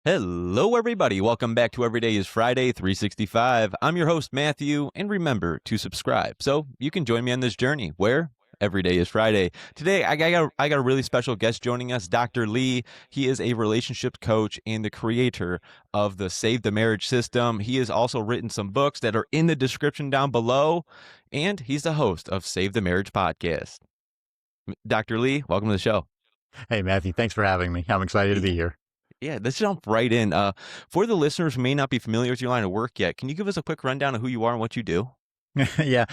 Hello, everybody. Welcome back to Every Day is Friday 365. I'm your host, Matthew, and remember to subscribe so you can join me on this journey where every day is Friday. Today, I got a really special guest joining us, Dr. Lee. He is a relationship coach and the creator of the Save the Marriage system. He has also written some books that are in the description down below, and he's the host of Save the Marriage podcast. Dr. Lee, welcome to the show. Hey, Matthew, thanks for having me. I'm excited to be here. Yeah, let's jump right in. For the listeners who may not be familiar with your line of work yet, can you give us a quick rundown of who you are and what you do? Yeah.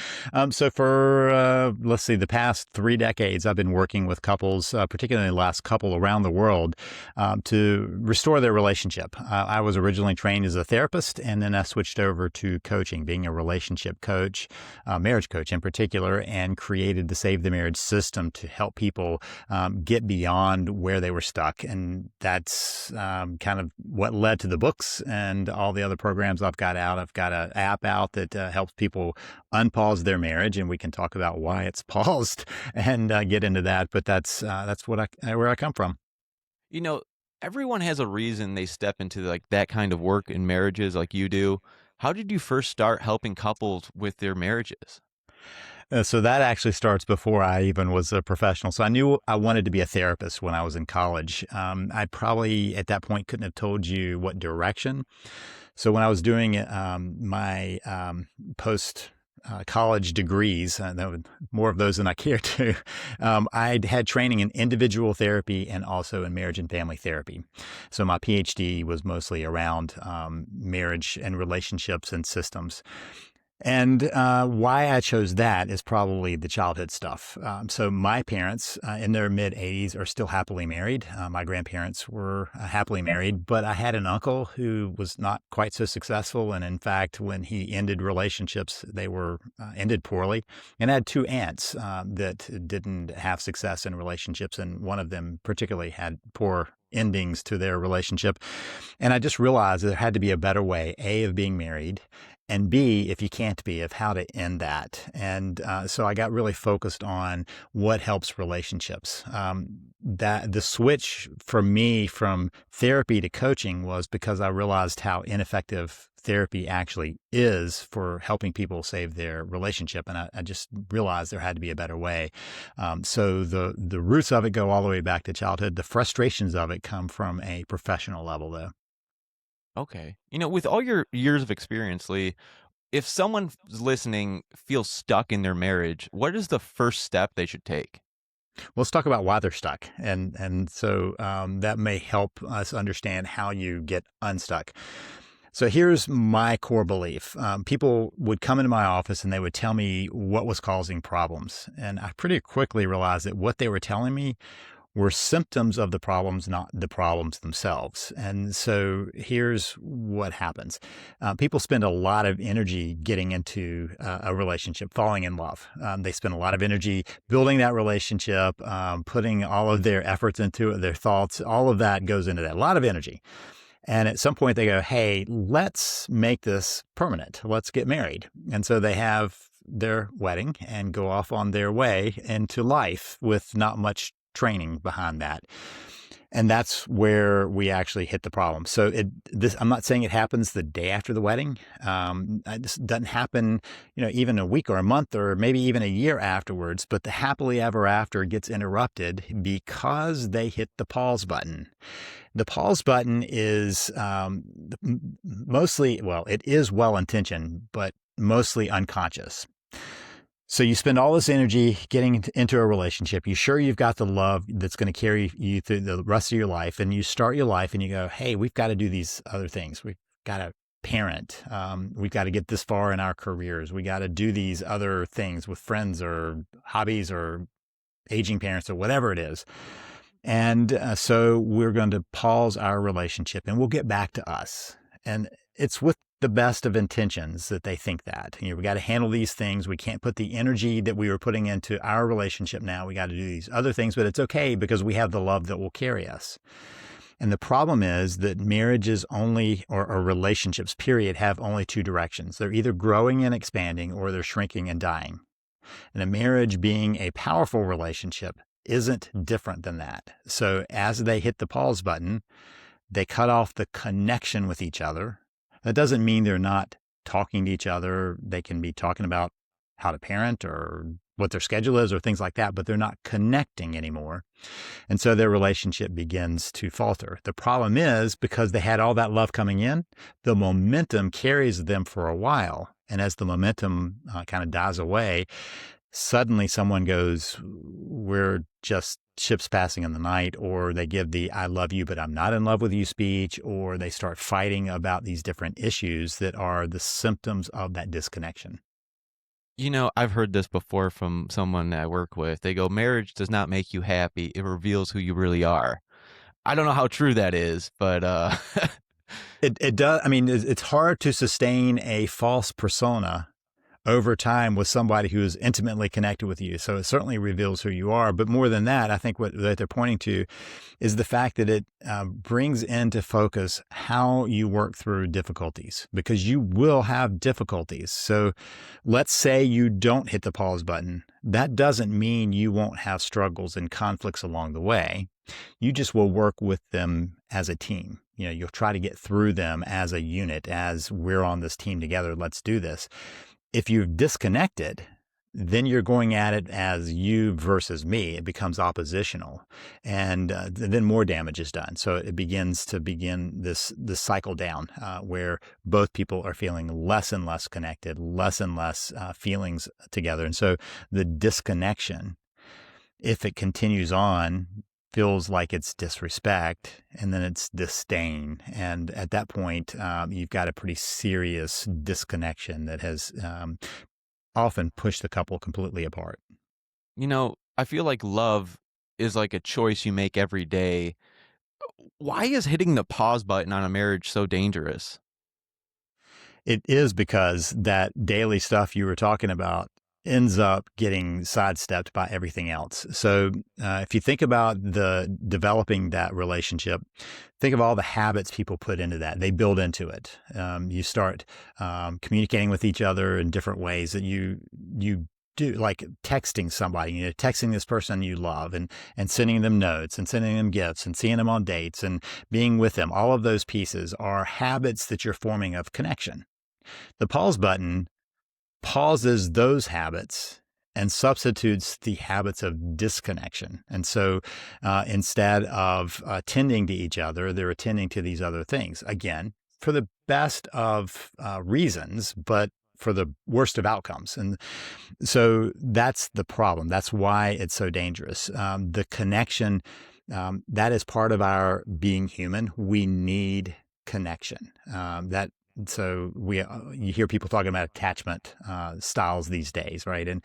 So for, let's see, the past 3 decades, I've been working with couples, particularly the last couple around the world, to restore their relationship. I was originally trained as a therapist, and then I switched over to coaching, being a relationship coach, marriage coach in particular, and created the Save the Marriage system to help people get beyond where they were stuck. And that's kind of what led to the books and all the other programs I've got out. I've got an app out that helps people unpause their marriage, and we can talk about why it's paused and get into that. But that's where I come from. You know, everyone has a reason they step into like that kind of work in marriages like you do. How did you first start helping couples with their marriages? So that actually starts before I even was a professional. So I knew I wanted to be a therapist when I was in college. I probably at that point couldn't have told you what direction. So when I was doing my post college degrees, more of those than I care to, I had training in individual therapy and also in marriage and family therapy. So my PhD was mostly around marriage and relationships and systems. And why I chose that is probably the childhood stuff. So my parents in their mid-80s are still happily married. My grandparents were happily married, but I had an uncle who was not quite so successful. And in fact, when he ended relationships, they were ended poorly. And I had 2 aunts that didn't have success in relationships. And one of them particularly had poor endings to their relationship. And I just realized there had to be a better way, A, of being married, and B, if you can't be, of how to end that. And so I got really focused on what helps relationships. That the switch for me from therapy to coaching was because I realized how ineffective therapy actually is for helping people save their relationship. And I just realized there had to be a better way. So the roots of it go all the way back to childhood. The frustrations of it come from a professional level, though. Okay. You know, with all your years of experience, Lee, if someone's listening feels stuck in their marriage, what is the first step they should take? Let's talk about why they're stuck. And so that may help us understand how you get unstuck. So here's my core belief. People would come into my office and they would tell me what was causing problems. And I pretty quickly realized that what they were telling me were symptoms of the problems, not the problems themselves. And so here's what happens. People spend a lot of energy getting into a relationship, falling in love. They spend a lot of energy building that relationship, putting all of their efforts into it, their thoughts, all of that goes into that, a lot of energy. And at some point they go, hey, let's make this permanent. Let's get married. And so they have their wedding and go off on their way into life with not much training behind that. And that's where we actually hit the problem. So I'm not saying it happens the day after the wedding. This doesn't happen, even a week or a month or maybe even a year afterwards. But the happily ever after gets interrupted because they hit the pause button. The pause button is mostly, well, it is well-intentioned, but mostly unconscious. So you spend all this energy getting into a relationship. You're sure you've got the love that's going to carry you through the rest of your life. And you start your life and you go, hey, we've got to do these other things. We've got to parent. We've got to get this far in our careers. We got to do these other things with friends or hobbies or aging parents or whatever it is. And so we're going to pause our relationship and we'll get back to us. And it's with the best of intentions that they think that. We got to handle these things. We can't put the energy that we were putting into our relationship now. We got to do these other things, but it's okay because we have the love that will carry us. And the problem is that marriages only, or relationships, period, have only 2 directions. They're either growing and expanding or they're shrinking and dying. And a marriage being a powerful relationship isn't different than that. So as they hit the pause button, they cut off the connection with each other. That doesn't mean they're not talking to each other. They can be talking about how to parent or what their schedule is or things like that, but they're not connecting anymore. And so their relationship begins to falter. The problem is because they had all that love coming in, the momentum carries them for a while. And as the momentum kind of dies away, suddenly someone goes, we're just ships passing in the night, or they give the I love you, but I'm not in love with you speech, or they start fighting about these different issues that are the symptoms of that disconnection. I've heard this before from someone that I work with. They go, marriage does not make you happy. It reveals who you really are. I don't know how true that is, but It does. I mean, it's hard to sustain a false persona over time with somebody who is intimately connected with you. So it certainly reveals who you are. But more than that, I think what they're pointing to is the fact that it brings into focus how you work through difficulties, because you will have difficulties. So let's say you don't hit the pause button. That doesn't mean you won't have struggles and conflicts along the way. You just will work with them as a team. You'll try to get through them as a unit, as we're on this team together. Let's do this. If you've disconnected, then you're going at it as you versus me. It becomes oppositional, and then more damage is done. So it begins this cycle down where both people are feeling less and less connected, less and less feelings together. And so the disconnection, if it continues on, feels like it's disrespect, and then it's disdain. And at that point, you've got a pretty serious disconnection that has often pushed the couple completely apart. I feel like love is like a choice you make every day. Why is hitting the pause button on a marriage so dangerous? It is because that daily stuff you were talking about ends up getting sidestepped by everything else. So if you think about developing that relationship, think of all the habits people put into that. They build into it. You start communicating with each other in different ways that you do, like texting somebody, texting this person you love and sending them notes and sending them gifts and seeing them on dates and being with them. All of those pieces are habits that you're forming of connection. The pause button pauses those habits and substitutes the habits of disconnection. And so instead of attending to each other, they're attending to these other things. Again, for the best of reasons, but for the worst of outcomes. And so that's the problem. That's why it's so dangerous. The connection, that is part of our being human. We need connection. So you hear people talking about attachment styles these days, right? And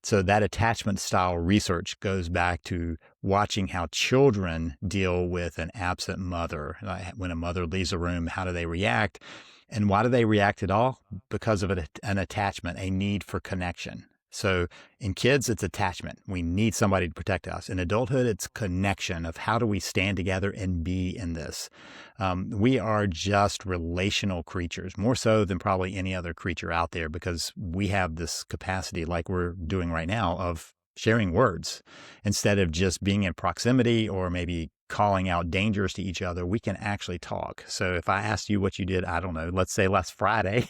so that attachment style research goes back to watching how children deal with an absent mother. When a mother leaves a room, how do they react? And why do they react at all? Because of an attachment, a need for connection. So in kids, it's attachment. We need somebody to protect us. In adulthood, it's connection of how do we stand together and be in this. We are just relational creatures, more so than probably any other creature out there, because we have this capacity, like we're doing right now, of sharing words. Instead of just being in proximity or maybe calling out dangers to each other, we can actually talk. So if I asked you what you did, I don't know, let's say last Friday,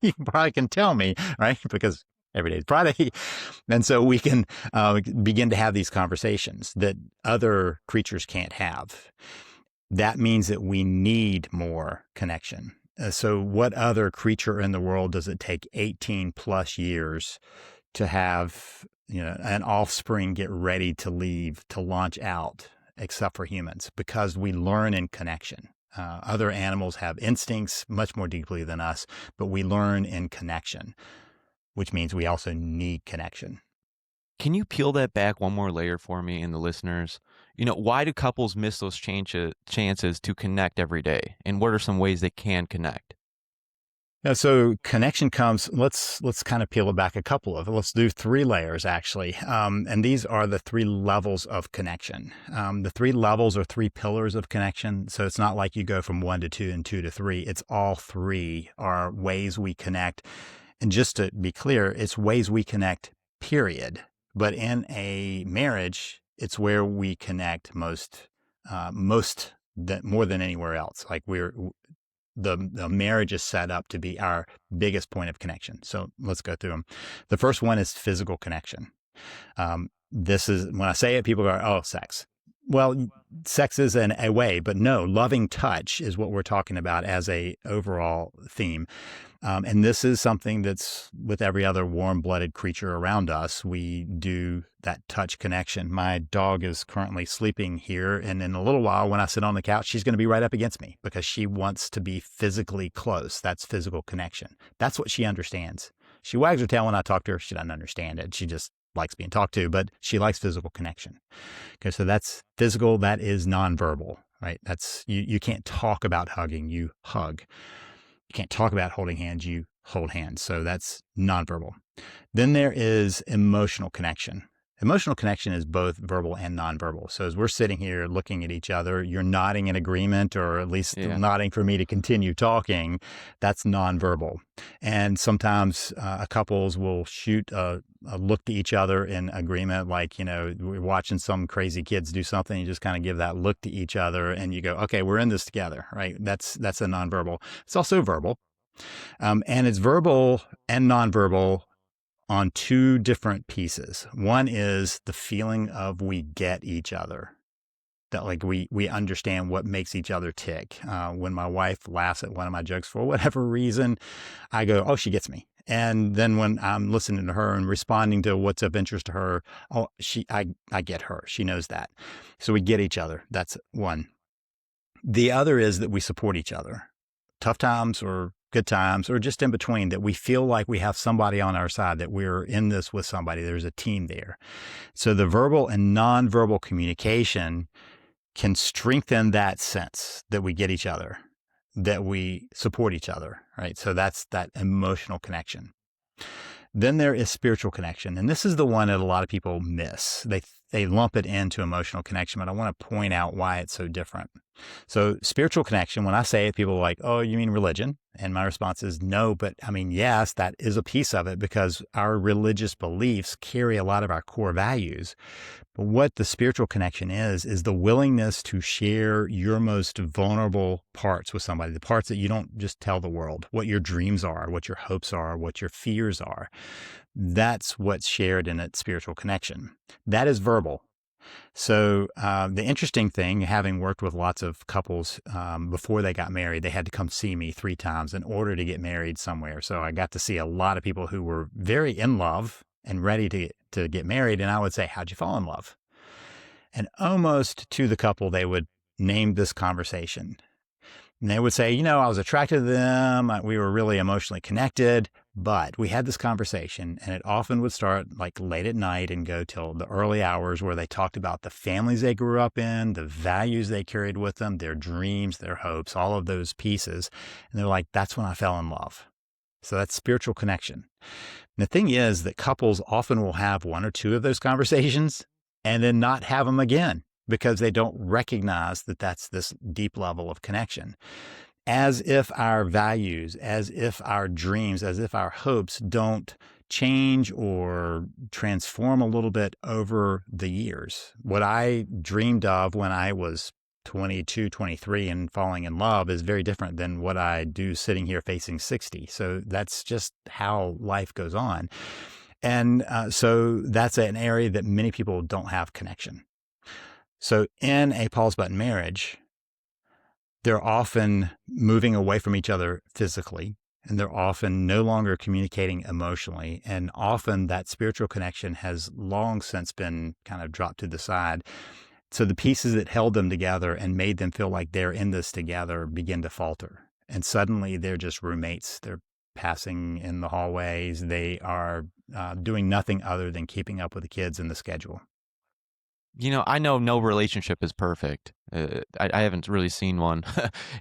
you probably can tell me, right? Because every day is Friday. And so we can begin to have these conversations that other creatures can't have. That means that we need more connection. So what other creature in the world does it take 18 plus years to have, an offspring get ready to leave, to launch out, except for humans? Because we learn in connection. Other animals have instincts much more deeply than us, but we learn in connection, which means we also need connection. Can you peel that back one more layer for me and the listeners? Why do couples miss those chances to connect every day? And what are some ways they can connect? Yeah, so connection comes, let's kind of peel it back let's do 3 layers actually. And these are the 3 levels of connection. The 3 levels are 3 pillars of connection. So it's not like you go from 1 to 2 and 2 to 3. It's all 3 are ways we connect. And just to be clear, it's ways we connect, period. But in a marriage, it's where we connect most more than anywhere else. Like the marriage is set up to be our biggest point of connection. So let's go through them. The first one is physical connection. This is, when I say it, people go, oh, sex. Well, sex is a way, but no, loving touch is what we're talking about as a overall theme. And this is something that's with every other warm-blooded creature around us. We do that touch connection. My dog is currently sleeping here, and in a little while, when I sit on the couch, she's going to be right up against me because she wants to be physically close. That's physical connection. That's what she understands. She wags her tail when I talk to her. She doesn't understand it. She just likes being talked to, but she likes physical connection. Okay, so that's physical. That is nonverbal, right? That's you can't talk about hugging. You hug. You can't talk about holding hands, you hold hands. So that's nonverbal. Then there is emotional connection. Emotional connection is both verbal and nonverbal. So as we're sitting here looking at each other, you're nodding in agreement, or at least nodding for me to continue talking. That's nonverbal. And sometimes couples will shoot a look to each other in agreement, like, we're watching some crazy kids do something. You just kind of give that look to each other and you go, okay, we're in this together, right? That's a nonverbal. It's also verbal. And it's verbal and nonverbal on two different pieces. One is the feeling of we get each other, that like we understand what makes each other tick. When my wife laughs at one of my jokes for whatever reason, I go, oh, she gets me. And then when I'm listening to her and responding to what's of interest to her, I get her. She knows that. So we get each other. That's one. The other is that we support each other. Tough times or good times, or just in between, that we feel like we have somebody on our side, that we're in this with somebody. There's a team there. So the verbal and nonverbal communication can strengthen that sense that we get each other, that we support each other, right? So that's that emotional connection. Then there is spiritual connection. And this is the one that a lot of people miss. They lump it into emotional connection, but I want to point out why it's so different. So spiritual connection, when I say it, people are like, oh, you mean religion? And my response is no, but I mean, yes, that is a piece of it because our religious beliefs carry a lot of our core values. But what the spiritual connection is the willingness to share your most vulnerable parts with somebody, the parts that you don't just tell the world, what your dreams are, what your hopes are, what your fears are. That's what's shared in its spiritual connection. That is verbal. So the interesting thing, having worked with lots of couples before they got married, they had to come see me 3 times in order to get married somewhere. So I got to see a lot of people who were very in love and ready to get married. And I would say, how'd you fall in love? And almost to the couple, they would name this conversation. And they would say, I was attracted to them. We were really emotionally connected, but we had this conversation, and it often would start like late at night and go till the early hours, where they talked about the families they grew up in, the values they carried with them, their dreams, their hopes, all of those pieces. And they're like, that's when I fell in love. So that's spiritual connection. And the thing is that couples often will have 1 or 2 of those conversations and then not have them again, because they don't recognize that that's this deep level of connection. As if our values, as if our dreams, as if our hopes don't change or transform a little bit over the years. What I dreamed of when I was 22, 23 and falling in love is very different than what I do sitting here facing 60. So that's just how life goes on. And so that's an area that many people don't have connection. So in a pause button marriage, they're often moving away from each other physically, and they're often no longer communicating emotionally. And often that spiritual connection has long since been kind of dropped to the side. So the pieces that held them together and made them feel like they're in this together begin to falter. And suddenly they're just roommates. They're passing in the hallways. They are doing nothing other than keeping up with the kids and the schedule. I know no relationship is perfect. I haven't really seen one.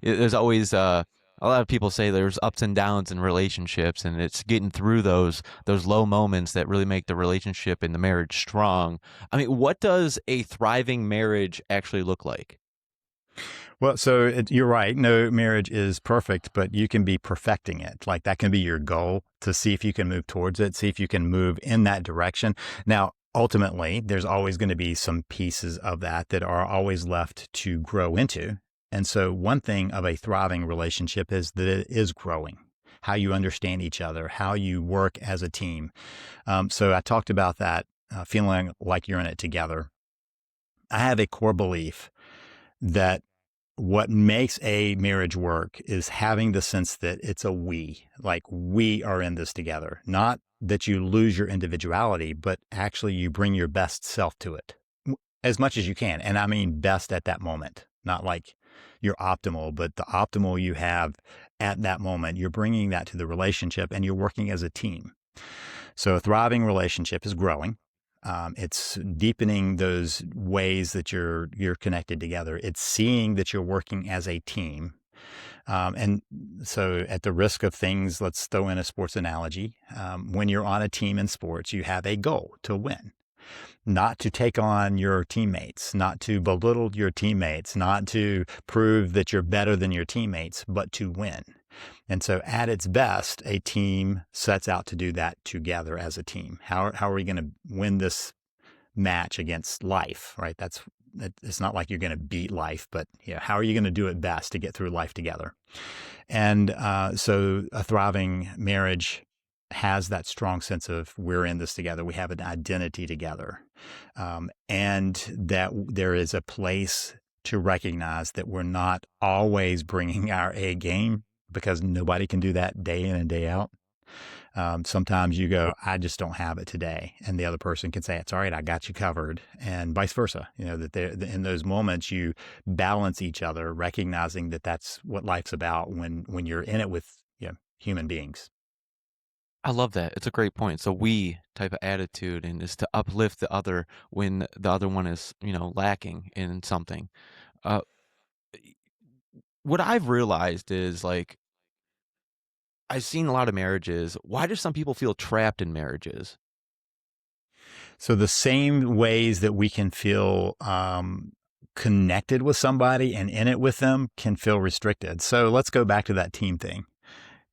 There's always a lot of people say there's ups and downs in relationships, and it's getting through those low moments that really make the relationship and the marriage strong. I mean, what does a thriving marriage actually look like? Well, so you're right. No marriage is perfect, but you can be perfecting it. Like that can be your goal, to see if you can move towards it, see if you can move in that direction. Now, ultimately, there's always going to be some pieces of that are always left to grow into. And so one thing of a thriving relationship is that it is growing, how you understand each other, how you work as a team. So I talked about that, feeling like you're in it together. I have a core belief that what makes a marriage work is having the sense that it's a we, like we are in this together, not that you lose your individuality, but actually you bring your best self to it as much as you can. And I mean best at that moment, not like you're optimal, but the optimal you have at that moment, you're bringing that to the relationship and you're working as a team. So a thriving relationship is growing. It's deepening those ways that you're connected together. It's seeing that you're working as a team. And so at the risk of things, let's throw in a sports analogy. When you're on a team in sports, you have a goal to win, not to take on your teammates, not to belittle your teammates, not to prove that you're better than your teammates, but to win. And so at its best, a team sets out to do that together as a team. How are we going to win this match against life, right? It's not like you're going to beat life, but how are you going to do it best to get through life together? And so a thriving marriage has that strong sense of we're in this together. We have an identity together. And that there is a place to recognize that we're not always bringing our A game, because nobody can do that day in and day out. Sometimes you go, I just don't have it today. And the other person can say, it's all right, I got you covered, and vice versa. That in those moments you balance each other, recognizing that that's what life's about when you're in it with human beings. I love that. It's a great point. It's a we type of attitude, and is to uplift the other when the other one is, lacking in something. Uh, what I've realized is, like, I've seen a lot of marriages. Why do some people feel trapped in marriages? So the same ways that we can feel connected with somebody and in it with them can feel restricted. So let's go back to that team thing.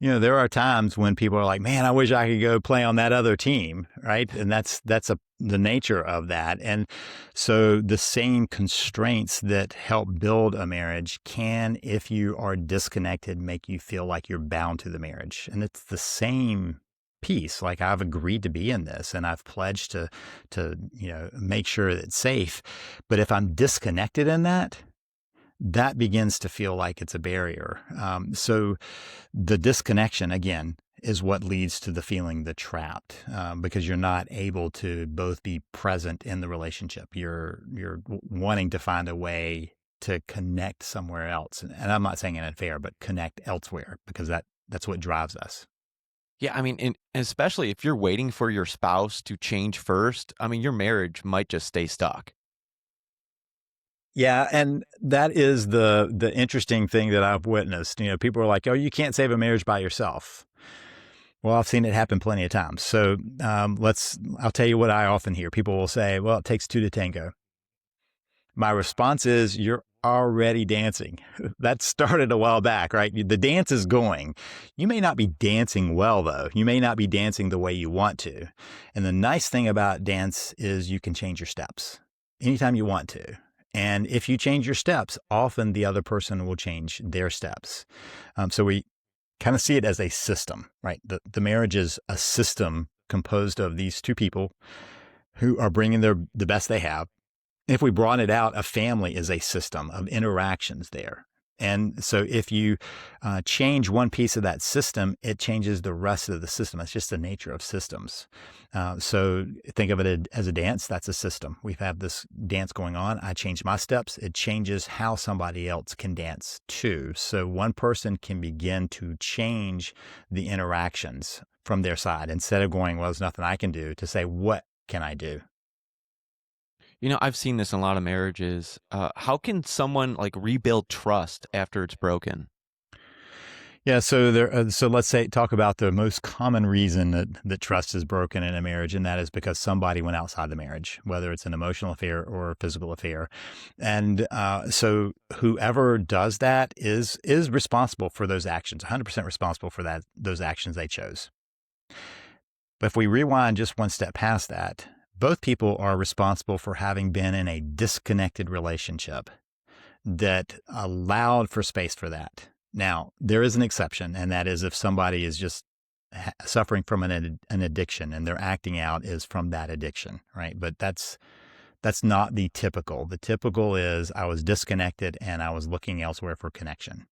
There are times when people are like, man, I wish I could go play on that other team, right? And that's the nature of that. And so the same constraints that help build a marriage can, if you are disconnected, make you feel like you're bound to the marriage. And it's the same piece. Like, I've agreed to be in this and I've pledged to make sure that it's safe. But if I'm disconnected in that begins to feel like it's a barrier. So the disconnection, again, is what leads to the feeling the trapped, because you're not able to both be present in the relationship. You're wanting to find a way to connect somewhere else. And I'm not saying an affair, but connect elsewhere, because that's what drives us. Yeah, I mean, and especially if you're waiting for your spouse to change first, I mean, your marriage might just stay stuck. Yeah, and that is the interesting thing that I've witnessed. People are like, "Oh, you can't save a marriage by yourself." Well, I've seen it happen plenty of times. So I'll tell you what I often hear. People will say, "Well, it takes two to tango." My response is, "You're already dancing." That started a while back, right? The dance is going. You may not be dancing well, though. You may not be dancing the way you want to. And the nice thing about dance is you can change your steps anytime you want to. And if you change your steps, often the other person will change their steps. So we kind of see it as a system, right? The marriage is a system composed of these two people who are bringing the best they have. If we broaden it out, a family is a system of interactions there. And so if you change one piece of that system, it changes the rest of the system. That's just the nature of systems. So think of it as a dance. That's a system. We have this dance going on. I change my steps. It changes how somebody else can dance too. So one person can begin to change the interactions from their side, instead of going, well, there's nothing I can do, to say, what can I do? I've seen this in a lot of marriages. How can someone rebuild trust after it's broken? Yeah, so let's talk about the most common reason that trust is broken in a marriage, and that is because somebody went outside the marriage, whether it's an emotional affair or a physical affair. And so whoever does that is responsible for those actions, 100% responsible for those actions they chose. But if we rewind just one step past that, both people are responsible for having been in a disconnected relationship. that allowed for space for that. Now, there is an exception, and that is if somebody is just suffering from an addiction and their acting out is from that addiction, right? But that's not the typical. The typical is I was disconnected and I was looking elsewhere for connection.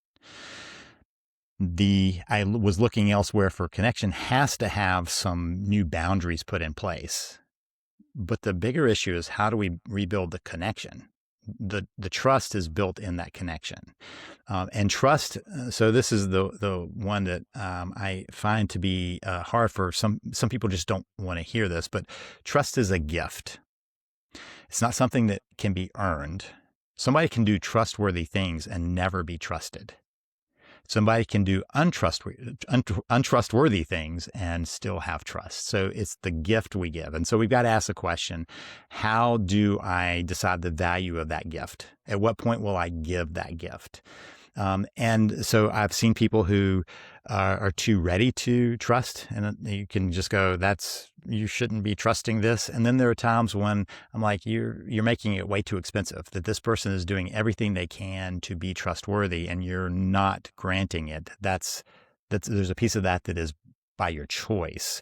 I was looking elsewhere for connection has to have some new boundaries put in place. But the bigger issue is, how do we rebuild the connection? The trust is built in that connection, and trust. So this is the one that I find to be hard for some people. Just don't want to hear this, but trust is a gift. It's not something that can be earned. Somebody can do trustworthy things and never be trusted. Somebody can do untrustworthy things and still have trust. So it's the gift we give. And so we've got to ask the question, how do I decide the value of that gift? At what point will I give that gift? And so I've seen people who are too ready to trust, and you can just go, you shouldn't be trusting this. And then there are times when I'm like, you're making it way too expensive, that this person is doing everything they can to be trustworthy and you're not granting it. There's a piece of that is by your choice.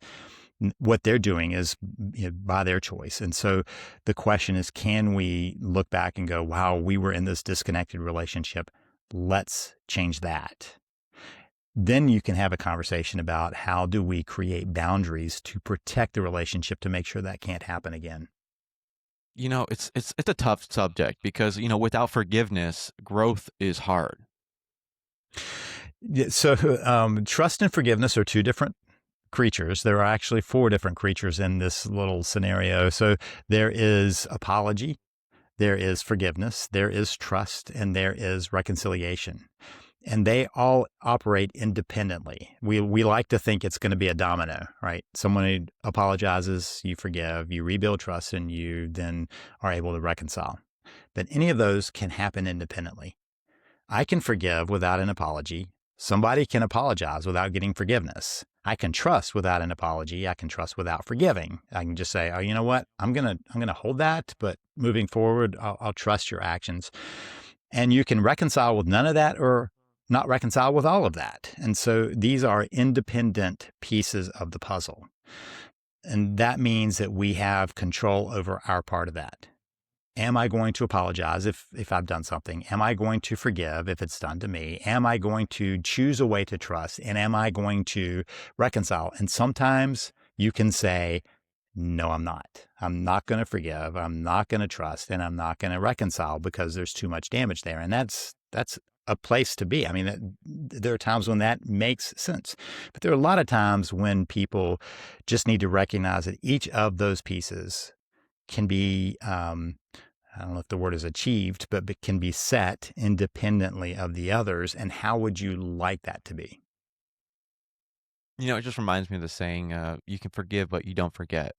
What they're doing is by their choice. And so the question is, can we look back and go, wow, we were in this disconnected relationship. Let's change that. Then you can have a conversation about how do we create boundaries to protect the relationship to make sure that can't happen again. It's a tough subject because, without forgiveness, growth is hard. Yeah, so trust and forgiveness are two different creatures. There are actually 4 different creatures in this little scenario. So there is apology, there is forgiveness, there is trust, and there is reconciliation. And they all operate independently. We like to think it's going to be a domino, right? Someone apologizes, you forgive, you rebuild trust, and you then are able to reconcile. But any of those can happen independently. I can forgive without an apology. Somebody can apologize without getting forgiveness. I can trust without an apology. I can trust without forgiving. I can just say, oh, you know what? I'm gonna hold that, but moving forward, I'll trust your actions. And you can reconcile with none of that or not reconcile with all of that. And so these are independent pieces of the puzzle. And that means that we have control over our part of that. Am I going to apologize if I've done something? Am I going to forgive if it's done to me? Am I going to choose a way to trust? And am I going to reconcile? And sometimes you can say, no, I'm not. I'm not going to forgive. I'm not going to trust, and I'm not going to reconcile because there's too much damage there. And that's a place to be. I mean, there are times when that makes sense, but there are a lot of times when people just need to recognize that each of those pieces can be, I don't know if the word is achieved, but can be set independently of the others. And how would you like that to be? It just reminds me of the saying, you can forgive, but you don't forget.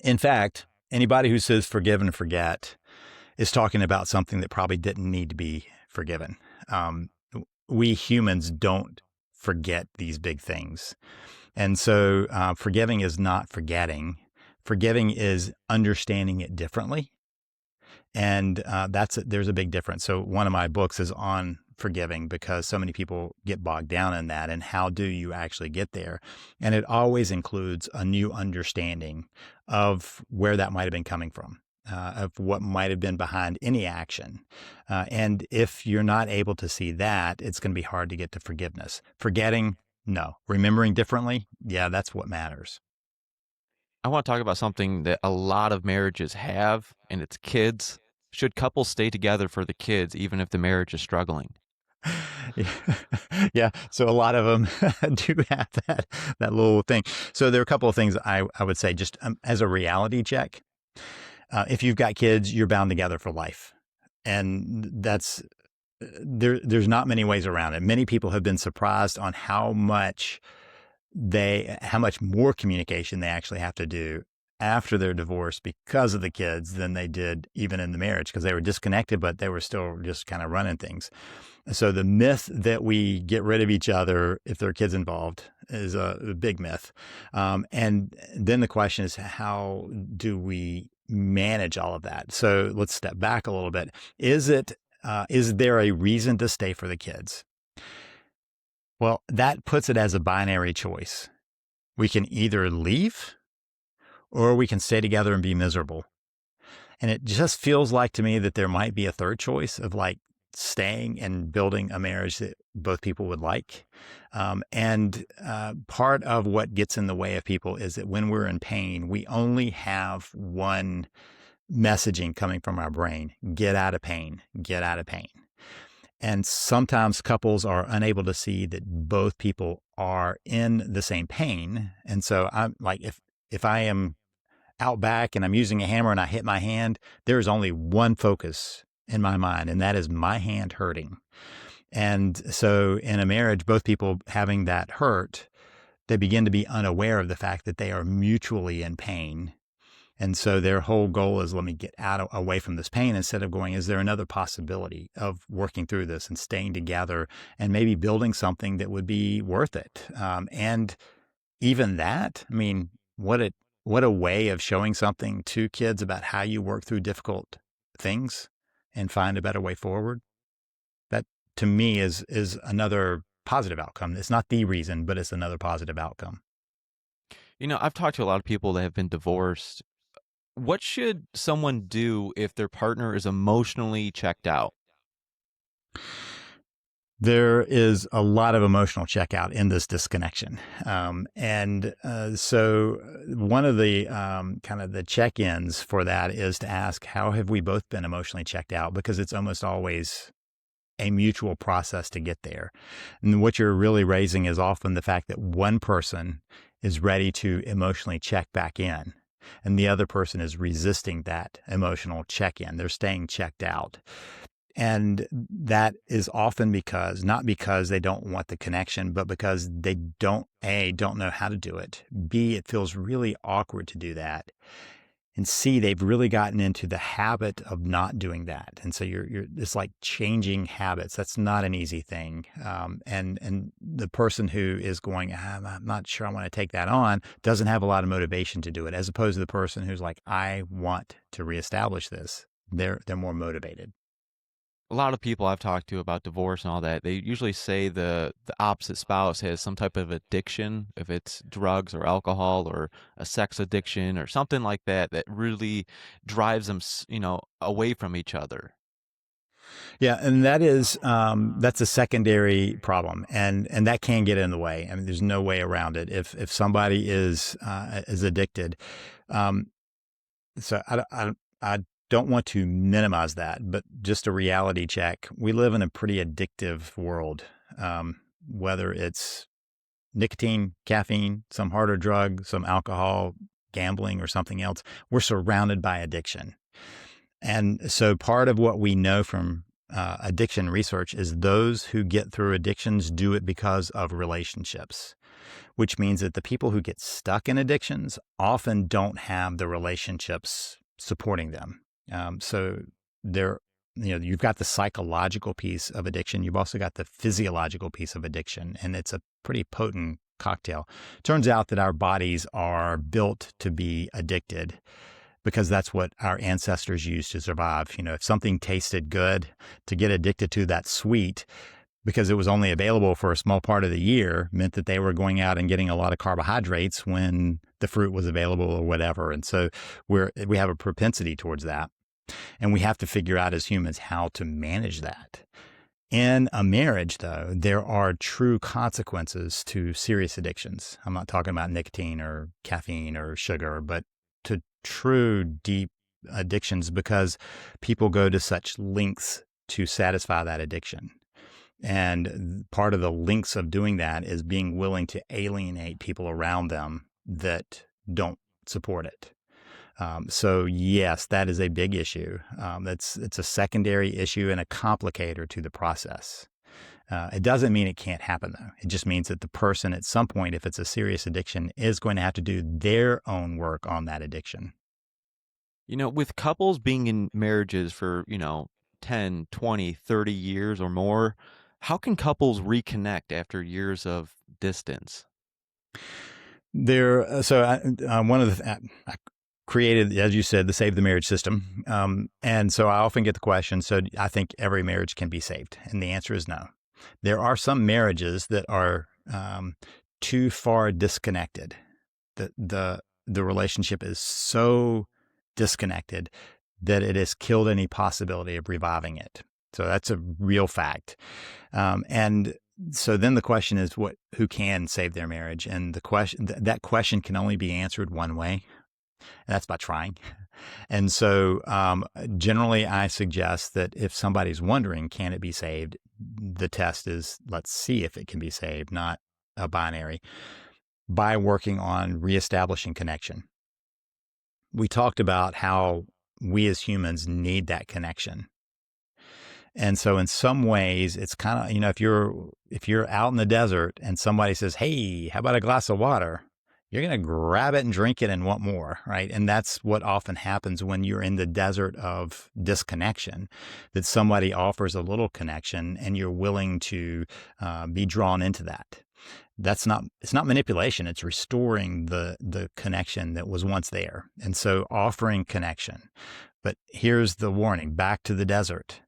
In fact, anybody who says forgive and forget is talking about something that probably didn't need to be forgiven. We humans don't forget these big things. And so forgiving is not forgetting. Forgiving is understanding it differently. And there's a big difference. So one of my books is on forgiving because so many people get bogged down in that. And how do you actually get there? And it always includes a new understanding of where that might have been coming from, of what might have been behind any action. And if you're not able to see that, it's going to be hard to get to forgiveness. Forgetting, no. Remembering differently, yeah, that's what matters. I want to talk about something that a lot of marriages have, and it's kids. Should couples stay together for the kids, even if the marriage is struggling? Yeah. So a lot of them do have that little thing. So there are a couple of things I would say just as a reality check. If you've got kids, you're bound together for life. And there's not many ways around it. Many people have been surprised on how much more communication they actually have to do after their divorce because of the kids than they did even in the marriage, because they were disconnected, but they were still just kind of running things. So the myth that we get rid of each other if there are kids involved is a big myth. And then the question is, how do we manage all of that? So let's step back a little bit. Is there a reason to stay for the kids? Well, that puts it as a binary choice. We can either leave or we can stay together and be miserable. And it just feels like to me that there might be a third choice of like staying and building a marriage that both people would like. And part of what gets in the way of people is that when we're in pain, we only have one messaging coming from our brain: get out of pain, get out of pain. And sometimes couples are unable to see that both people are in the same pain. And so I'm like, if I am out back and I'm using a hammer and I hit my hand, there's only one focus in my mind, and that is my hand hurting. And so in a marriage, both people having that hurt, they begin to be unaware of the fact that they are mutually in pain. And so their whole goal is, let me get away from this pain, instead of going, is there another possibility of working through this and staying together and maybe building something that would be worth it? And even that, I mean, what a way of showing something to kids about how you work through difficult things and find a better way forward. That to me is another positive outcome. It's not the reason, but it's another positive outcome. I've talked to a lot of people that have been divorced. What should someone do if their partner is emotionally checked out? There is a lot of emotional checkout in this disconnection. So one of the kind of the check-ins for that is to ask, how have we both been emotionally checked out? Because it's almost always a mutual process to get there. And what you're really raising is often the fact that one person is ready to emotionally check back in, and the other person is resisting that emotional check-in. They're staying checked out. And that is often not because they don't want the connection, but because they don't know how to do it. B, it feels really awkward to do that. And C, they've really gotten into the habit of not doing that. And so it's like changing habits. That's not an easy thing. And the person who is going, I'm not sure I want to take that on, doesn't have a lot of motivation to do it, as opposed to the person who's like, I want to reestablish this. They're more motivated. A lot of people I've talked to about divorce and all that, they usually say the opposite spouse has some type of addiction, if it's drugs or alcohol or a sex addiction or something like that, that really drives them, away from each other. Yeah, and that's a secondary problem, and that can get in the way. I mean, there's no way around it. If somebody is addicted, so I don't want to minimize that, but just a reality check. We live in a pretty addictive world, whether it's nicotine, caffeine, some harder drug, some alcohol, gambling, or something else. We're surrounded by addiction. And so part of what we know from addiction research is those who get through addictions do it because of relationships, which means that the people who get stuck in addictions often don't have the relationships supporting them. So you've got the psychological piece of addiction. You've also got the physiological piece of addiction, and it's a pretty potent cocktail. Turns out that our bodies are built to be addicted because that's what our ancestors used to survive. If something tasted good, to get addicted to that sweet, because it was only available for a small part of the year, meant that they were going out and getting a lot of carbohydrates when the fruit was available or whatever. And so we have a propensity towards that. And we have to figure out as humans how to manage that. In a marriage, though, there are true consequences to serious addictions. I'm not talking about nicotine or caffeine or sugar, but to true deep addictions, because people go to such lengths to satisfy that addiction. And part of the lengths of doing that is being willing to alienate people around them that don't support it. So yes, that is a big issue. It's a secondary issue and a complicator to the process. It doesn't mean it can't happen, though. It just means that the person at some point, if it's a serious addiction, is going to have to do their own work on that addiction. With couples being in marriages for, 10, 20, 30 years or more, how can couples reconnect after years of distance? One of the created, as you said, the Save the Marriage system. And so I often get the question, so I think every marriage can be saved. And the answer is no. There are some marriages that are too far disconnected. The relationship is so disconnected that it has killed any possibility of reviving it. So that's a real fact. And so then the question is, who can save their marriage? And that question can only be answered one way, and that's by trying. And so generally I suggest that if somebody's wondering, can it be saved? The test is, let's see if it can be saved, not a binary, by working on reestablishing connection. We talked about how we as humans need that connection. And so in some ways, it's kind of, if you're out in the desert and somebody says, hey, how about a glass of water? You're going to grab it and drink it and want more, right? And that's what often happens when you're in the desert of disconnection, that somebody offers a little connection and you're willing to be drawn into that. It's not manipulation. It's restoring the connection that was once there. And so offering connection. But here's the warning, back to the desert.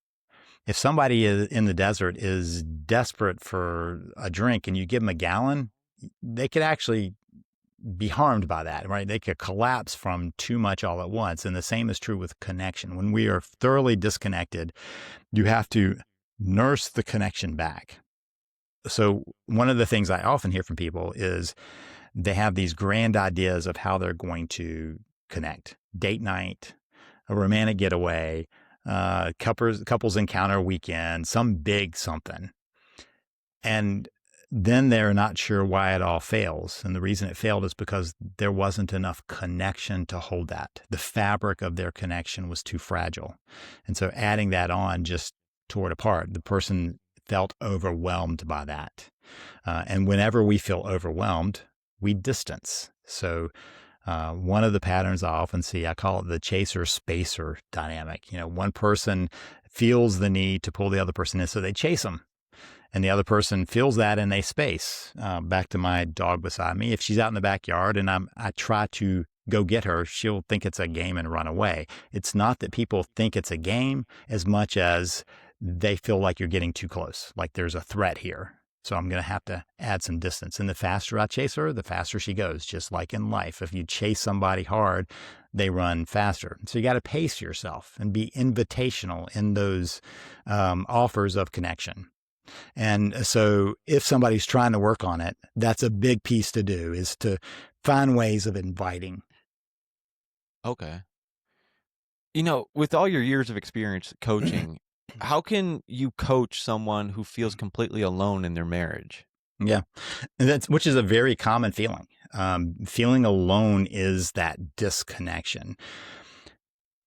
If somebody in the desert is desperate for a drink and you give them a gallon, they could actually be harmed by that, right? They could collapse from too much all at once. And the same is true with connection. When we are thoroughly disconnected, you have to nurse the connection back. So one of the things I often hear from people is they have these grand ideas of how they're going to connect. Date night, a romantic getaway, couples encounter weekend, some big something. And then they're not sure why it all fails. And the reason it failed is because there wasn't enough connection to hold that. The fabric of their connection was too fragile. And so adding that on just tore it apart. The person felt overwhelmed by that. And whenever we feel overwhelmed, we distance. So one of the patterns I often see, I call it the chaser-spacer dynamic. One person feels the need to pull the other person in, so they chase them. And the other person feels that and they space. Back to my dog beside me. If she's out in the backyard and I try to go get her, she'll think it's a game and run away. It's not that people think it's a game as much as they feel like you're getting too close, like there's a threat here. So I'm going to have to add some distance. And the faster I chase her, the faster she goes, just like in life. If you chase somebody hard, they run faster. So you got to pace yourself and be invitational in those offers of connection. And so if somebody's trying to work on it, that's a big piece to do, is to find ways of inviting. Okay. With all your years of experience coaching, how can you coach someone who feels completely alone in their marriage? Yeah, which is a very common feeling. Feeling alone is that disconnection.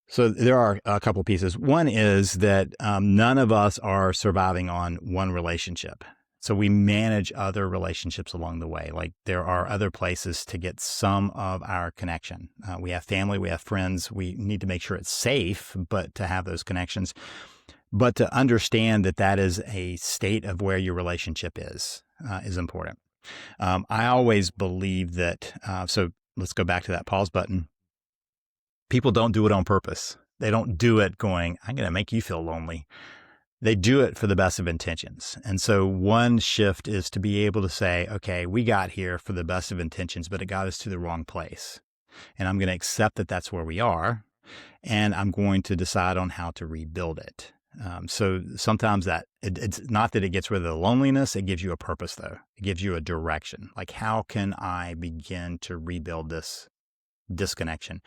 So there are a couple pieces. One is that none of us are surviving on one relationship. So we manage other relationships along the way. Like there are other places to get some of our connection. We have family, we have friends. We need to make sure it's safe, but to have those connections. But to understand that is a state of where your relationship is important. I always believe that, so let's go back to that pause button. People don't do it on purpose. They don't do it going, I'm going to make you feel lonely. They do it for the best of intentions. And so one shift is to be able to say, okay, we got here for the best of intentions, but it got us to the wrong place. And I'm going to accept that that's where we are. And I'm going to decide on how to rebuild it. So sometimes it's not that it gets rid of the loneliness. It gives you a purpose, though. It gives you a direction. Like, how can I begin to rebuild this disconnection?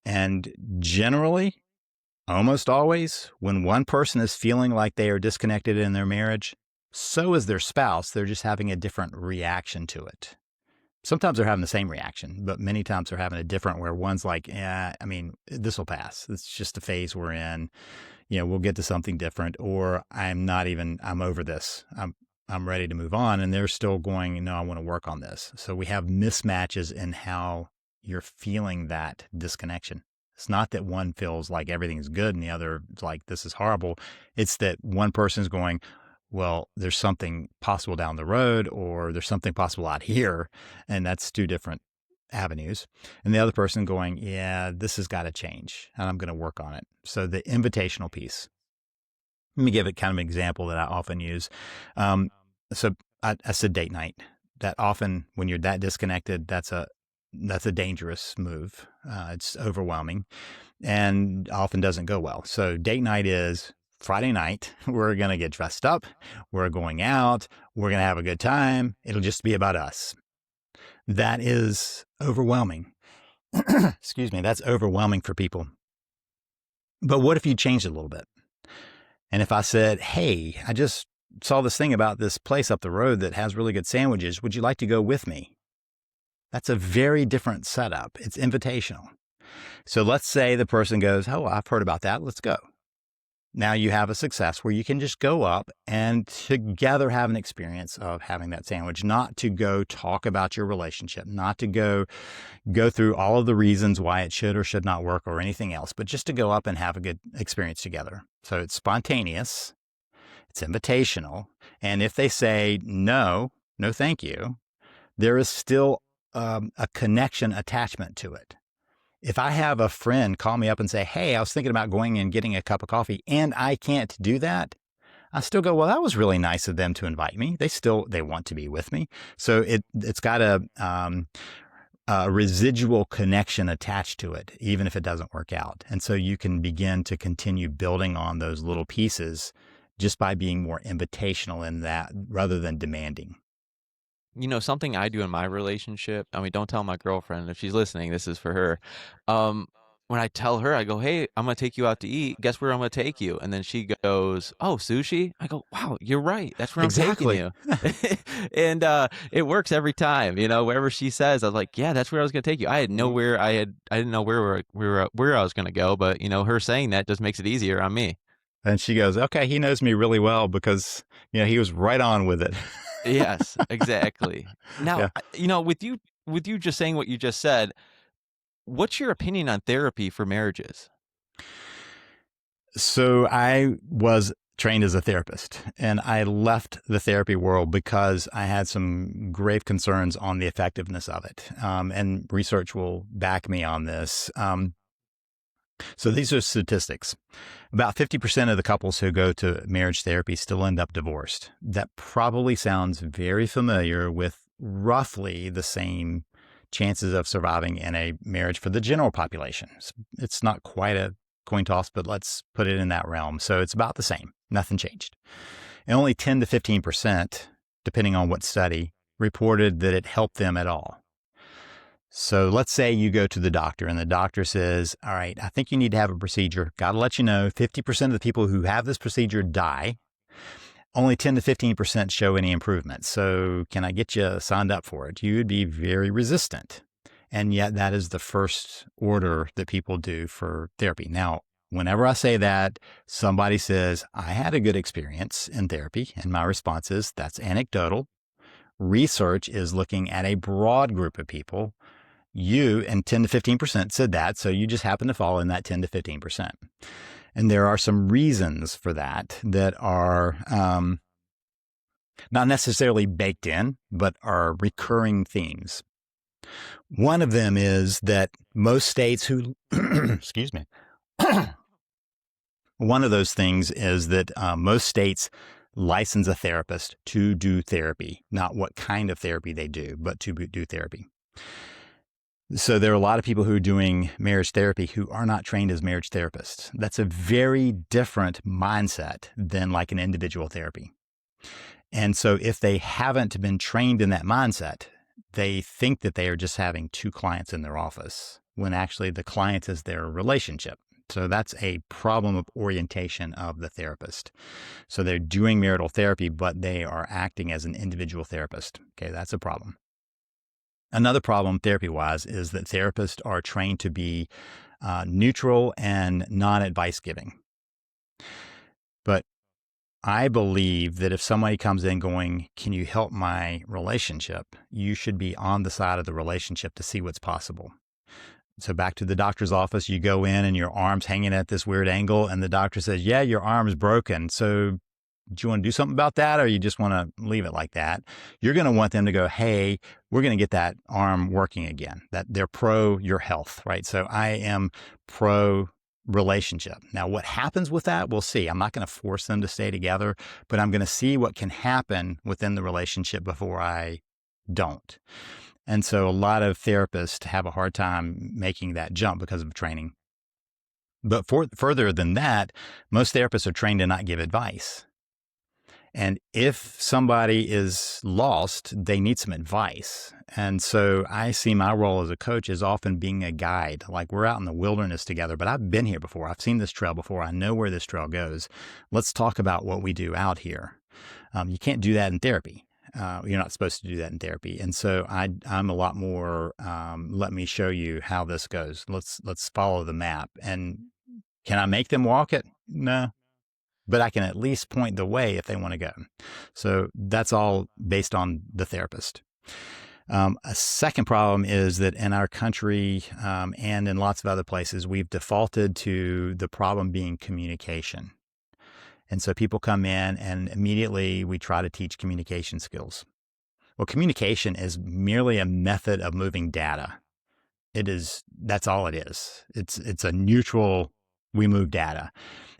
And generally, almost always, when one person is feeling like they are disconnected in their marriage, so is their spouse. They're just having a different reaction to it. Sometimes they're having the same reaction, but many times they're having a different, where one's like, this will pass. It's just a phase we're in. We'll get to something different, or I'm over this. I'm ready to move on. And they're still going, no, I want to work on this. So we have mismatches in how you're feeling that disconnection. It's not that one feels like everything's good and the other is like, this is horrible. It's that one person's going, well, there's something possible down the road, or there's something possible out here. And that's two different avenues, and the other person going, yeah, this has got to change and I'm going to work on it. So the invitational piece. Let me give it kind of an example that I often use. So I said date night. That often, when you're that disconnected, that's a dangerous move. It's overwhelming and often doesn't go well. So date night is Friday night. We're going to get dressed up. We're going out. We're going to have a good time. It'll just be about us. That is overwhelming. Excuse me. That's overwhelming for people. But what if you changed it a little bit? And if I said, hey, I just saw this thing about this place up the road that has really good sandwiches. Would you like to go with me? That's a very different setup. It's invitational. So let's say the person goes, oh, I've heard about that. Let's go. Now you have a success where you can just go up and together have an experience of having that sandwich, not to go talk about your relationship, not to go through all of the reasons why it should or should not work or anything else, but just to go up and have a good experience together. So it's spontaneous. It's invitational. And if they say, no, thank you, there is still a connection attachment to it. If I have a friend call me up and say, hey, I was thinking about going and getting a cup of coffee and I can't do that, I still go, well, that was really nice of them to invite me. They want to be with me. So it's got a residual connection attached to it, even if it doesn't work out. And so you can begin to continue building on those little pieces just by being more invitational in that rather than demanding. Something I do in my relationship, I mean, don't tell my girlfriend if she's listening, this is for her. When I tell her, I go, hey, I'm going to take you out to eat. Guess where I'm going to take you? And then she goes, oh, sushi? I go, wow, you're right. That's where I'm taking you. And it works every time, wherever she says, I was like, yeah, that's where I was going to take you. I didn't know where I was going to go, but her saying that just makes it easier on me. And she goes, okay, he knows me really well because, he was right on with it. Yes, exactly. Now, with you just saying what you just said, what's your opinion on therapy for marriages? So I was trained as a therapist and I left the therapy world because I had some grave concerns on the effectiveness of it. And research will back me on this. So these are statistics. About 50% of the couples who go to marriage therapy still end up divorced. That probably sounds very familiar with roughly the same chances of surviving in a marriage for the general population. It's not quite a coin toss, but let's put it in that realm. So it's about the same. Nothing changed. And only 10 to 15%, depending on what study, reported that it helped them at all. So let's say you go to the doctor and the doctor says, all right, I think you need to have a procedure. Got to let you know, 50% of the people who have this procedure die. Only 10 to 15% show any improvement. So can I get you signed up for it? You would be very resistant. And yet that is the first order that people do for therapy. Now, whenever I say that, somebody says, I had a good experience in therapy. And my response is, that's anecdotal. Research is looking at a broad group of people. You and 10 to 15% said that, so you just happen to fall in that 10 to 15%. And there are some reasons for that are not necessarily baked in, but are recurring themes. One of them is that most states who, excuse me, one of those things is that most states license a therapist to do therapy, not what kind of therapy they do, but to do therapy. So there are a lot of people who are doing marriage therapy who are not trained as marriage therapists. That's a very different mindset than like an individual therapy. And so if they haven't been trained in that mindset, they think that they are just having two clients in their office when actually the client is their relationship. So that's a problem of orientation of the therapist. So they're doing marital therapy, but they are acting as an individual therapist. Okay, that's a problem. Another problem therapy-wise is that therapists are trained to be neutral and non-advice giving. But I believe that if somebody comes in going, can you help my relationship? You should be on the side of the relationship to see what's possible. So back to the doctor's office, you go in and your arm's hanging at this weird angle and the doctor says, yeah, your arm's broken. So do you want to do something about that, or you just want to leave it like that? You're going to want them to go, hey, we're going to get that arm working again, that they're pro your health, right? So I am pro relationship. Now, what happens with that, we'll see. I'm not going to force them to stay together, but I'm going to see what can happen within the relationship before I don't. And so a lot of therapists have a hard time making that jump because of training. But further than that, most therapists are trained to not give advice. And if somebody is lost, they need some advice. And so I see my role as a coach as often being a guide. Like, we're out in the wilderness together, but I've been here before. I've seen this trail before. I know where this trail goes. Let's talk about what we do out here. You can't do that in therapy. You're not supposed to do that in therapy. And so I'm a lot more, let me show you how this goes. Let's follow the map. And can I make them walk it? No. But I can at least point the way if they want to go. So that's all based on the therapist. A second problem is that in our country and in lots of other places, we've defaulted to the problem being communication. And so people come in and immediately we try to teach communication skills. Well, communication is merely a method of moving data. That's all it is. It's a neutral, we move data.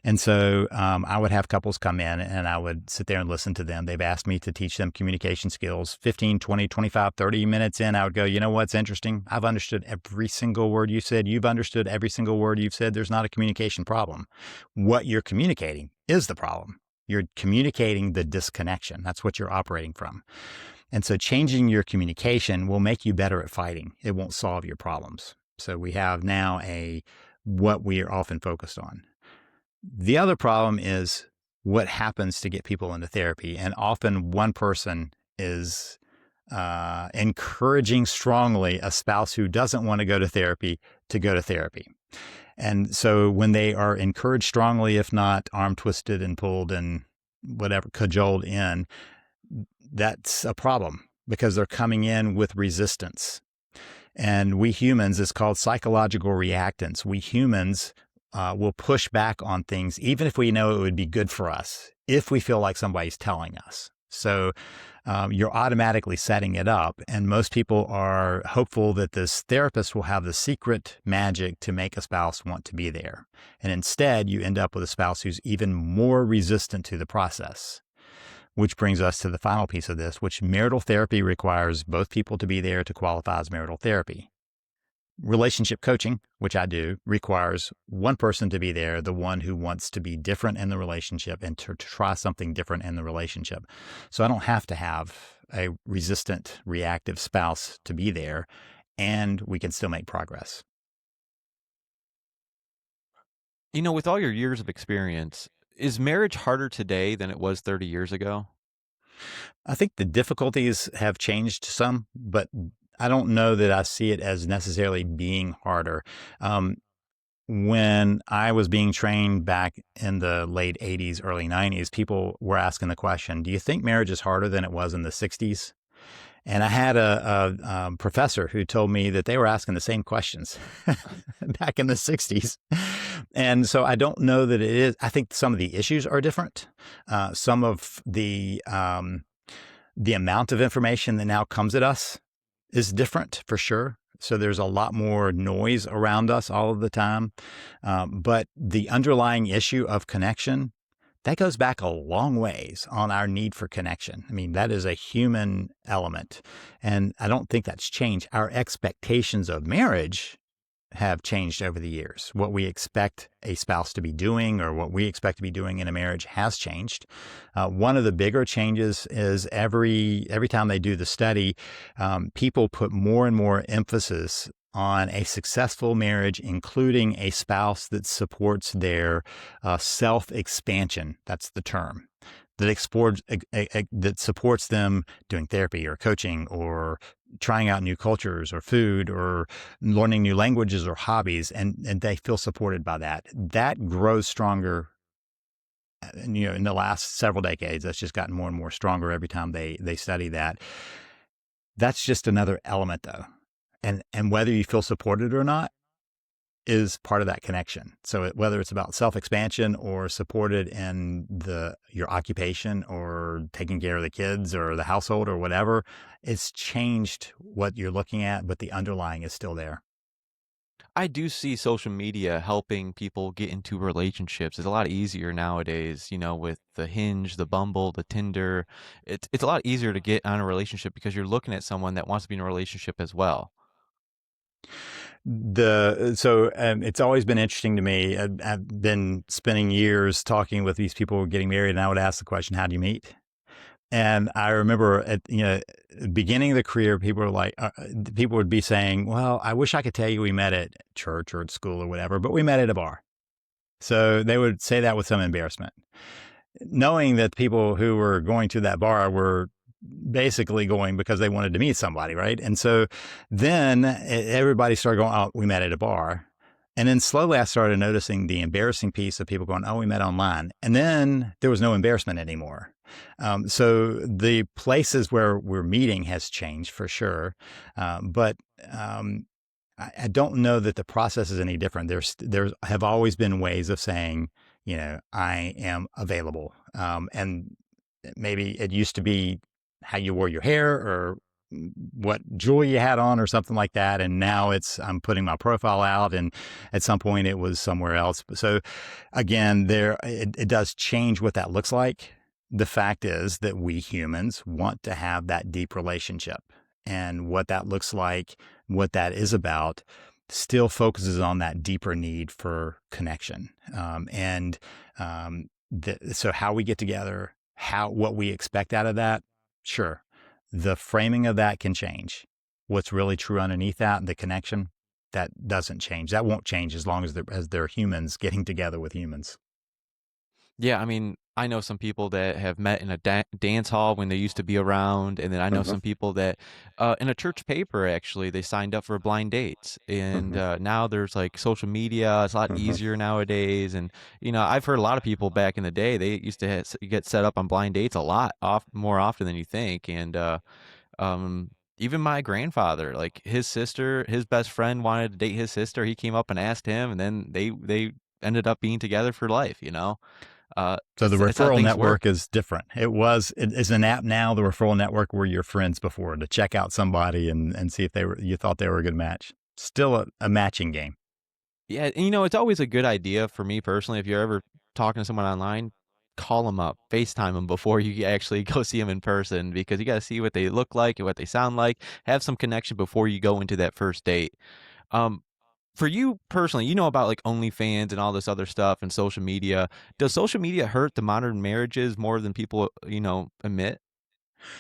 And so I would have couples come in and I would sit there and listen to them. They've asked me to teach them communication skills. 15, 20, 25, 30 minutes in, I would go, you know what's interesting? I've understood every single word you said. You've understood every single word you've said. There's not a communication problem. What you're communicating is the problem. You're communicating the disconnection. That's what you're operating from. And so changing your communication will make you better at fighting. It won't solve your problems. So we have now what we are often focused on. The other problem is what happens to get people into therapy. And often one person is encouraging strongly a spouse who doesn't want to go to therapy to go to therapy. And so when they are encouraged strongly, if not arm twisted and pulled and whatever, cajoled in, that's a problem because they're coming in with resistance. And we humans, it's called psychological reactance. We humans will push back on things, even if we know it would be good for us, if we feel like somebody's telling us. So you're automatically setting it up. And most people are hopeful that this therapist will have the secret magic to make a spouse want to be there. And instead, you end up with a spouse who's even more resistant to the process. Which brings us to the final piece of this, which marital therapy requires both people to be there to qualify as marital therapy. Relationship coaching, which I do, requires one person to be there, the one who wants to be different in the relationship and to try something different in the relationship. So I don't have to have a resistant, reactive spouse to be there, and we can still make progress. You know, with all your years of experience, is marriage harder today than it was 30 years ago? I think the difficulties have changed some, but I don't know that I see it as necessarily being harder. When I was being trained back in the late 80s, early 90s, people were asking the question, do you think marriage is harder than it was in the 60s? And I had a professor who told me that they were asking the same questions back in the 60s. And so I don't know that it is. I think some of the issues are different. Some of the amount of information that now comes at us is different for sure. So there's a lot more noise around us all of the time. But the underlying issue of connection, that goes back a long ways on our need for connection. I mean, that is a human element. And I don't think that's changed. Our expectations of marriage have changed over the years. What we expect a spouse to be doing or what we expect to be doing in a marriage has changed. One of the bigger changes is every time they do the study, people put more and more emphasis on a successful marriage, including a spouse that supports their self-expansion. That's the term. That supports them doing therapy or coaching or trying out new cultures or food or learning new languages or hobbies, and they feel supported by that. That grows stronger. You know, in the last several decades, that's just gotten more and more stronger every time they study that. That's just another element, though. And whether you feel supported or not, is part of that connection. So whether it's about self-expansion or supported in your occupation or taking care of the kids or the household or whatever, it's changed what you're looking at, but the underlying is still there. I do see social media helping people get into relationships. It's a lot easier nowadays, with the Hinge, the Bumble, the Tinder. It's a lot easier to get on a relationship because you're looking at someone that wants to be in a relationship as well. It's always been interesting to me. I've been spending years talking with these people getting married, and I would ask the question, "How do you meet?" And I remember at beginning of the career, people would be saying, "Well, I wish I could tell you we met at church or at school or whatever, but we met at a bar." So they would say that with some embarrassment, knowing that people who were going to that bar were basically going because they wanted to meet somebody, right? And so then everybody started going, "Oh, we met at a bar." And then slowly I started noticing the embarrassing piece of people going, "Oh, we met online." And then there was no embarrassment anymore. So the places where we're meeting has changed for sure. But I don't know that the process is any different. There have always been ways of saying, I am available. And maybe it used to be how you wore your hair or what jewelry you had on or something like that. And now I'm putting my profile out, and at some point it was somewhere else. So again, it does change what that looks like. The fact is that we humans want to have that deep relationship, and what that looks like, what that is about, still focuses on that deeper need for connection. So how we get together, what we expect out of that, sure. The framing of that can change. What's really true underneath that, the connection, that doesn't change. That won't change as long as they're humans getting together with humans. Yeah, I mean, I know some people that have met in a dance hall when they used to be around, and then I know some people that, in a church paper, actually, they signed up for blind dates, and now there's like social media. It's a lot easier nowadays, and I've heard a lot of people back in the day they used to get set up on blind dates a lot more often than you think, and even my grandfather, like his best friend wanted to date his sister. He came up and asked him, and then they ended up being together for life. So the It's how referral things work. network is different. It is an app now. The referral network were your friends before, to check out somebody and see if you thought they were a good match. Still a matching game. Yeah, and it's always a good idea for me personally, if you're ever talking to someone online, call them up, FaceTime them before you actually go see them in person, because you got to see what they look like and what they sound like. Have some connection before you go into that first date. Um, for you personally, about like OnlyFans and all this other stuff and social media. Does social media hurt the modern marriages more than people, admit?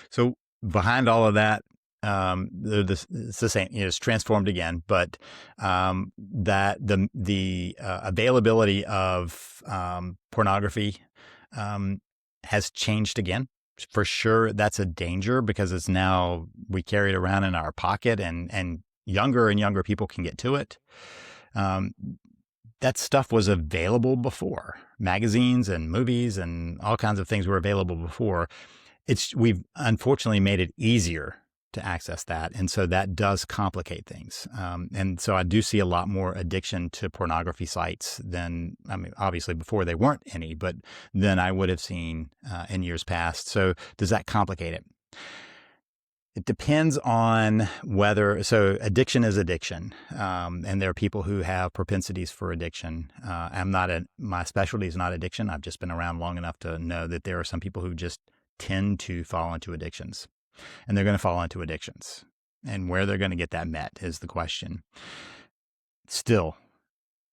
So behind all of that, it's the same. It's transformed again, but that the availability of pornography has changed again. For sure, that's a danger because it's now we carry it around in our pocket, and younger people can get to it. That stuff was available before. Magazines and movies and all kinds of things were available before. We've unfortunately made it easier to access that, and so that does complicate things. And so I do see a lot more addiction to pornography sites than, I mean, obviously before they weren't any, but than I would have seen in years past. So does that complicate it? It depends on so addiction is addiction. And there are people who have propensities for addiction. My specialty is not addiction. I've just been around long enough to know that there are some people who just tend to fall into addictions, and they're going to fall into addictions, and where they're going to get that met is the question. Still,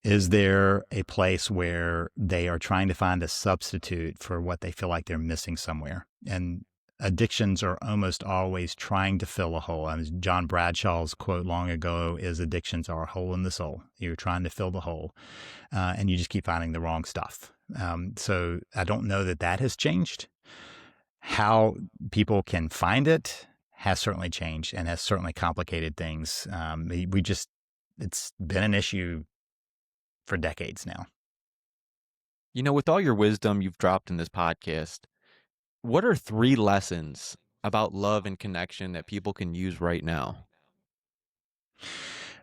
is there a place where they are trying to find a substitute for what they feel like they're missing somewhere? And addictions are almost always trying to fill a hole. I mean, John Bradshaw's quote long ago is, "Addictions are a hole in the soul." You're trying to fill the hole, and you just keep finding the wrong stuff. So I don't know that has changed. How people can find it has certainly changed and has certainly complicated things. It's been an issue for decades now. With all your wisdom you've dropped in this podcast, what are 3 lessons about love and connection that people can use right now?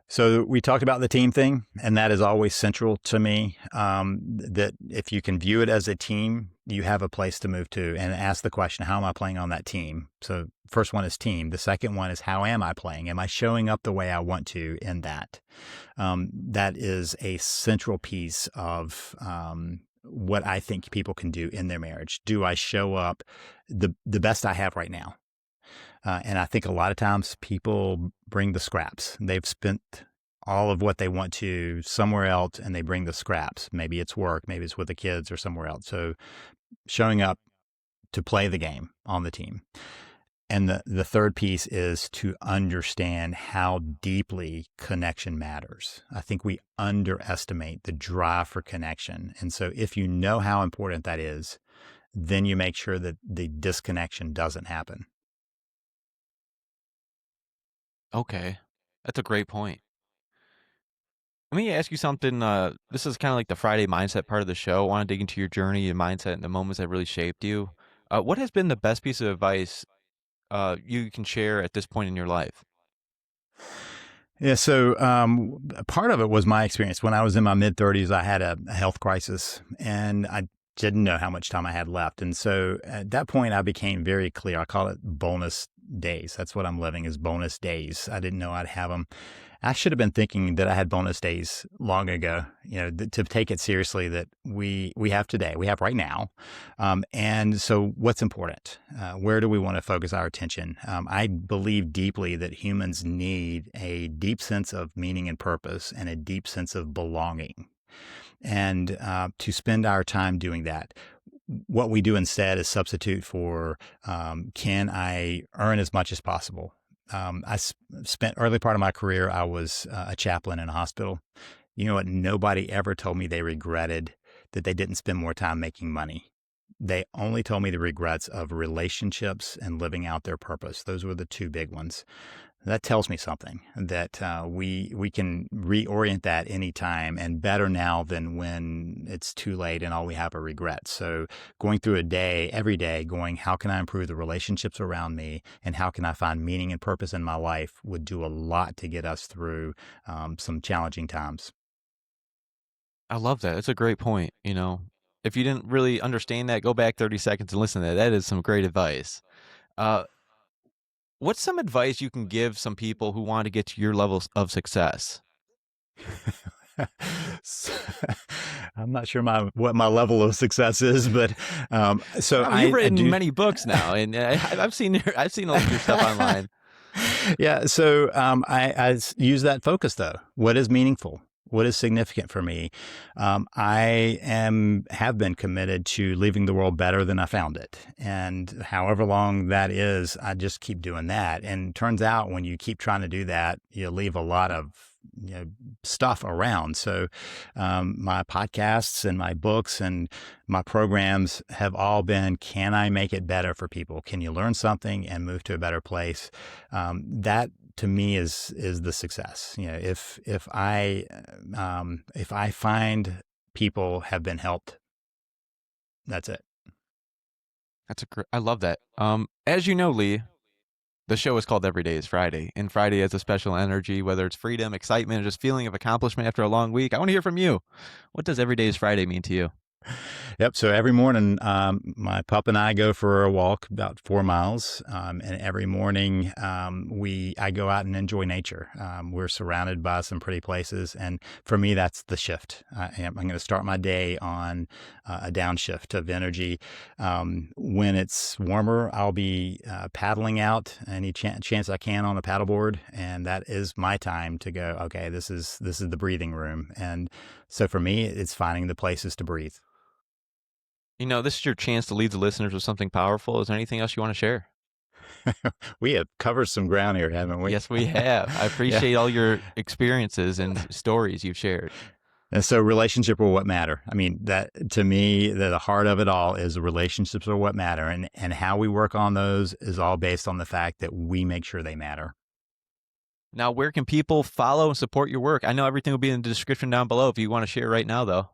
So we talked about the team thing, and that is always central to me. That if you can view it as a team, you have a place to move to and ask the question, how am I playing on that team? So first one is team. The second one is, how am I playing? Am I showing up the way I want to in that? That is a central piece of what I think people can do in their marriage. Do I show up the best I have right now? And I think a lot of times people bring the scraps. They've spent all of what they want to somewhere else and they bring the scraps. Maybe it's work, maybe it's with the kids or somewhere else. So showing up to play the game on the team. And the third piece is to understand how deeply connection matters. I think we underestimate the drive for connection. And so if you know how important that is, then you make sure that the disconnection doesn't happen. Okay. That's a great point. Let me ask you something. This is kind of like the Friday mindset part of the show. I want to dig into your journey and mindset and the moments that really shaped you. What has been the best piece of advice you can share at this point in your life? Yeah, so part of it was my experience. When I was in my mid 30s, I had a health crisis and I didn't know how much time I had left. And so at that point, I became very clear. I call it bonus days. That's what I'm living is bonus days. I didn't know I'd have them. I should have been thinking that I had bonus days long ago, to take it seriously that we have today, we have right now. And so what's important? Where do we want to focus our attention? I believe deeply that humans need a deep sense of meaning and purpose and a deep sense of belonging. And to spend our time doing that. What we do instead is substitute for, can I earn as much as possible? I spent early part of my career, I was a chaplain in a hospital. You know what? Nobody ever told me they regretted that they didn't spend more time making money. They only told me the regrets of relationships and living out their purpose. Those were the two big ones. That tells me something that we can reorient that anytime and better now than when it's too late and all we have are regrets. So going through a day, every day, going, how can I improve the relationships around me and how can I find meaning and purpose in my life would do a lot to get us through some challenging times. I love that. It's a great point. If you didn't really understand that, go back 30 seconds and listen to that. That is some great advice. Uh, What's some advice you can give some people who want to get to your levels of success? So, I'm not sure what my level of success is, but You've written many books now, and I've seen a lot of your stuff online. Yeah, so I use that focus though. What is meaningful? What is significant for me? I have been committed to leaving the world better than I found it. And however long that is, I just keep doing that. And it turns out when you keep trying to do that, you leave a lot of stuff around. So my podcasts and my books and my programs have all been, can I make it better for people? Can you learn something and move to a better place? That to me is the success. If I find people have been helped, that's it. I love that. As you know, Lee, the show is called Every Day is Friday, and Friday has a special energy, whether it's freedom, excitement, or just feeling of accomplishment after a long week. I want to hear from you. What does Every Day is Friday mean to you? Yep. So every morning, my pup and I go for a walk about 4 miles. And every morning, I go out and enjoy nature. We're surrounded by some pretty places. And for me, that's the shift. I'm going to start my day on a downshift of energy. When it's warmer, I'll be paddling out any chance I can on a paddleboard. And that is my time to go, okay, this is the breathing room. And so for me, it's finding the places to breathe. This is your chance to lead the listeners with something powerful. Is there anything else you want to share? We have covered some ground here, haven't we? Yes, we have. I appreciate all your experiences and stories you've shared. And so relationship are what matter. I mean, that to me, the heart of it all is the relationships are what matter. And how we work on those is all based on the fact that we make sure they matter. Now, where can people follow and support your work? I know everything will be in the description down below if you want to share right now, though.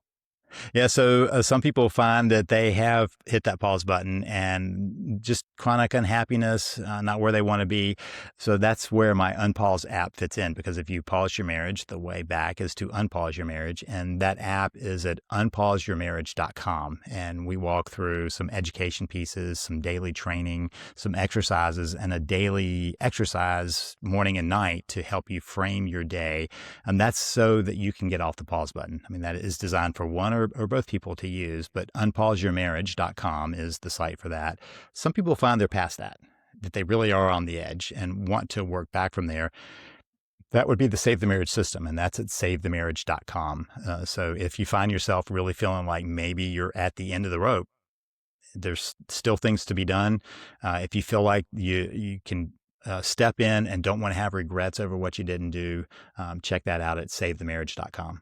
Yeah, so some people find that they have hit that pause button and just chronic unhappiness, not where they want to be. So that's where my Unpause app fits in, because if you pause your marriage, the way back is to unpause your marriage. And that app is at unpauseyourmarriage.com. And we walk through some education pieces, some daily training, some exercises, and a daily exercise morning and night to help you frame your day. And that's so that you can get off the pause button. I mean, that is designed for one or both people to use, but unpauseyourmarriage.com is the site for that. Some people find they're past that they really are on the edge and want to work back from there. That would be the Save the Marriage system, and that's at savethemarriage.com. So if you find yourself really feeling like maybe you're at the end of the rope, there's still things to be done. If you feel like you can step in and don't want to have regrets over what you didn't do, check that out at savethemarriage.com.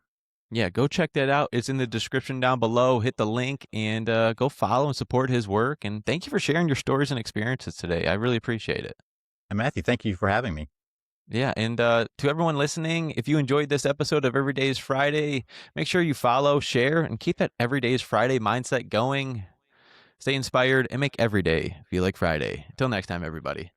Yeah, go check that out. It's in the description down below. Hit the link and go follow and support his work. And thank you for sharing your stories and experiences today. I really appreciate it. And Matthew, thank you for having me. Yeah, and to everyone listening, if you enjoyed this episode of Every Day is Friday, make sure you follow, share, and keep that Every Day is Friday mindset going. Stay inspired and make every day feel like Friday. Until next time, everybody.